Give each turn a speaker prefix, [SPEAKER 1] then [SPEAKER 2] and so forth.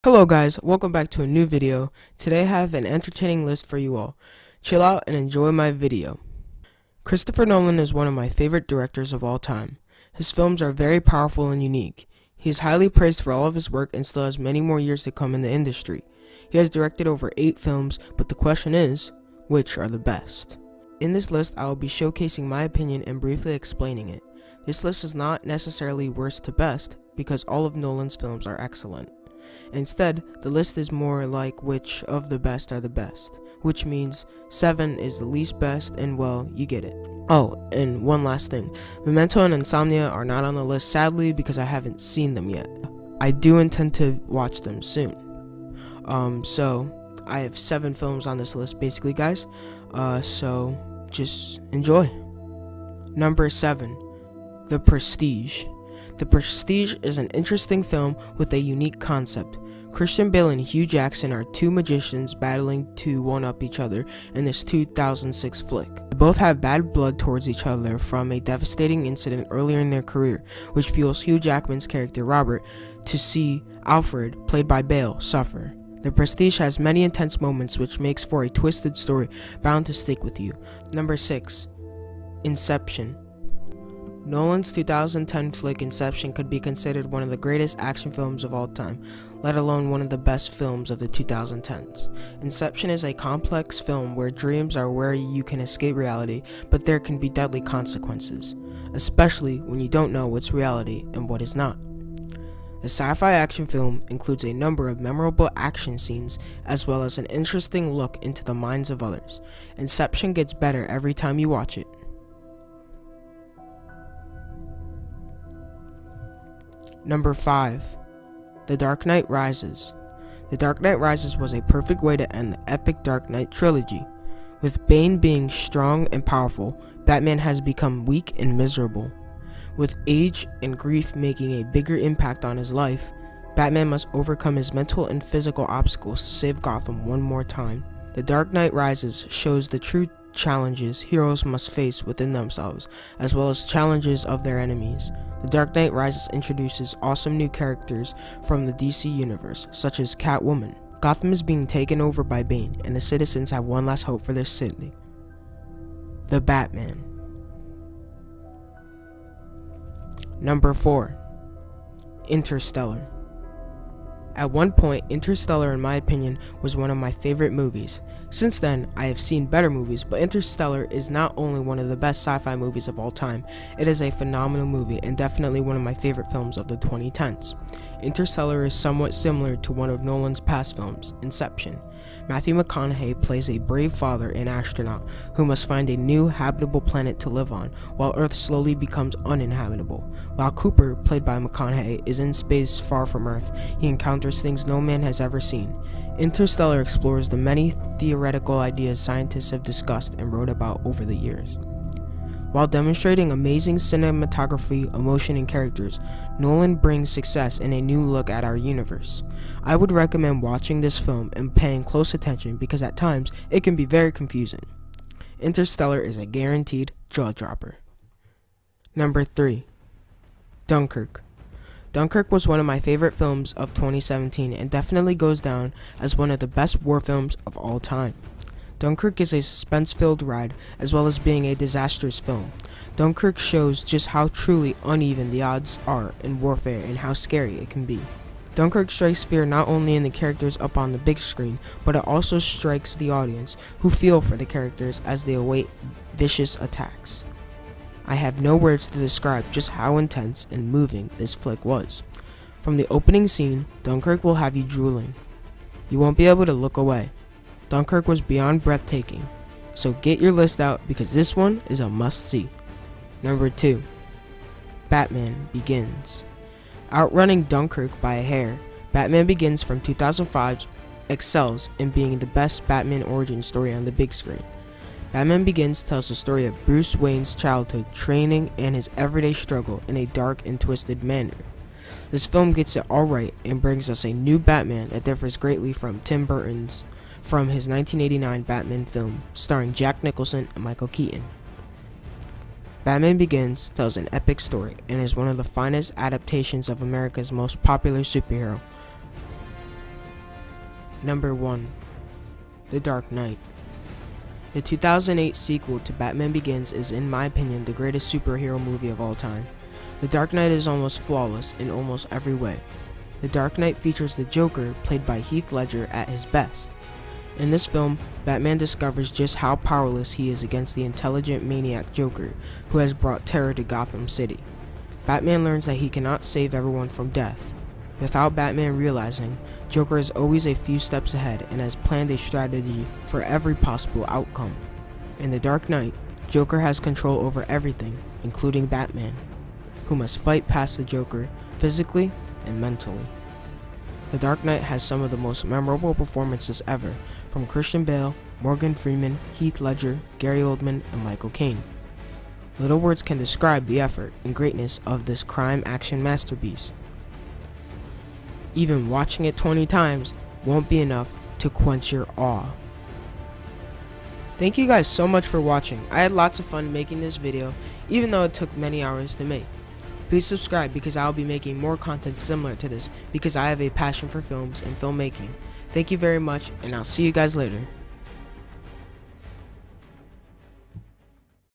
[SPEAKER 1] Hello guys, welcome back to a new video. Today I have an entertaining list for you all. Chill out and enjoy my video. Christopher Nolan is one of my favorite directors of all time. His films are very powerful and unique. He is highly praised for all of his work and still has many more years to come in the industry. He has directed over 8 films, but the question is, which are the best? In this list I will be showcasing my opinion and briefly explaining it. This list is not necessarily worst to best, because all of Nolan's films are excellent. Instead, the list is more like which of the best are the best, which means 7 is the least best, and well, you get it. Oh, and one last thing, Memento and Insomnia are not on the list sadly because I haven't seen them yet. I do intend to watch them soon. So I have 7 films on this list basically, guys, so just enjoy. Number 7, The Prestige. The Prestige is an interesting film with a unique concept. Christian Bale and Hugh Jackson are 2 magicians battling to one-up each other in this 2006 flick. They both have bad blood towards each other from a devastating incident earlier in their career, which fuels Hugh Jackman's character Robert to see Alfred, played by Bale, suffer. The Prestige has many intense moments which makes for a twisted story bound to stick with you. Number 6, Inception. Nolan's 2010 flick Inception could be considered one of the greatest action films of all time, let alone one of the best films of the 2010s. Inception is a complex film where dreams are where you can escape reality, but there can be deadly consequences, especially when you don't know what's reality and what is not. The sci-fi action film includes a number of memorable action scenes, as well as an interesting look into the minds of others. Inception gets better every time you watch it. Number 5, The Dark Knight Rises. The Dark Knight Rises was a perfect way to end the epic Dark Knight trilogy. With Bane being strong and powerful, Batman has become weak and miserable. With age and grief making a bigger impact on his life, Batman must overcome his mental and physical obstacles to save Gotham one more time. The Dark Knight Rises shows the true challenges heroes must face within themselves, as well as challenges of their enemies. The Dark Knight Rises introduces awesome new characters from the DC universe, such as Catwoman. Gotham is being taken over by Bane, and the citizens have one last hope for their city: the Batman. Number 4, Interstellar. At one point, Interstellar, in my opinion, was one of my favorite movies. Since then, I have seen better movies, but Interstellar is not only one of the best sci-fi movies of all time, it is a phenomenal movie and definitely one of my favorite films of the 2010s. Interstellar is somewhat similar to one of Nolan's past films, Inception. Matthew McConaughey plays a brave father and astronaut who must find a new habitable planet to live on, while Earth slowly becomes uninhabitable. While Cooper, played by McConaughey, is in space far from Earth, he encounters things no man has ever seen. Interstellar explores the many theoretical ideas scientists have discussed and wrote about over the years. While demonstrating amazing cinematography, emotion, and characters, Nolan brings success and a new look at our universe. I would recommend watching this film and paying close attention because at times it can be very confusing. Interstellar is a guaranteed jaw-dropper. Number 3, Dunkirk. Dunkirk was one of my favorite films of 2017 and definitely goes down as one of the best war films of all time. Dunkirk is a suspense-filled ride, as well as being a disastrous film. Dunkirk shows just how truly uneven the odds are in warfare and how scary it can be. Dunkirk strikes fear not only in the characters up on the big screen, but it also strikes the audience, who feel for the characters as they await vicious attacks. I have no words to describe just how intense and moving this flick was. From the opening scene, Dunkirk will have you drooling. You won't be able to look away. Dunkirk was beyond breathtaking, so get your list out because this one is a must-see. Number 2, Batman Begins. Outrunning Dunkirk by a hair, Batman Begins from 2005 excels in being the best Batman origin story on the big screen. Batman Begins tells the story of Bruce Wayne's childhood, training, and his everyday struggle in a dark and twisted manner. This film gets it all right and brings us a new Batman that differs greatly from Tim Burton's from his 1989 Batman film, starring Jack Nicholson and Michael Keaton. Batman Begins tells an epic story and is one of the finest adaptations of America's most popular superhero. Number 1. The Dark Knight. The 2008 sequel to Batman Begins is, in my opinion, the greatest superhero movie of all time. The Dark Knight is almost flawless in almost every way. The Dark Knight features the Joker, played by Heath Ledger, at his best. In this film, Batman discovers just how powerless he is against the intelligent maniac Joker, who has brought terror to Gotham City. Batman learns that he cannot save everyone from death. Without Batman realizing, Joker is always a few steps ahead and has planned a strategy for every possible outcome. In The Dark Knight, Joker has control over everything, including Batman, who must fight past the Joker physically and mentally. The Dark Knight has some of the most memorable performances ever, from Christian Bale, Morgan Freeman, Heath Ledger, Gary Oldman, and Michael Caine. Little words can describe the effort and greatness of this crime action masterpiece. Even watching it 20 times won't be enough to quench your awe. Thank you guys so much for watching. I had lots of fun making this video, even though it took many hours to make. Please subscribe because I will be making more content similar to this because I have a passion for films and filmmaking. Thank you very much, and I'll see you guys later.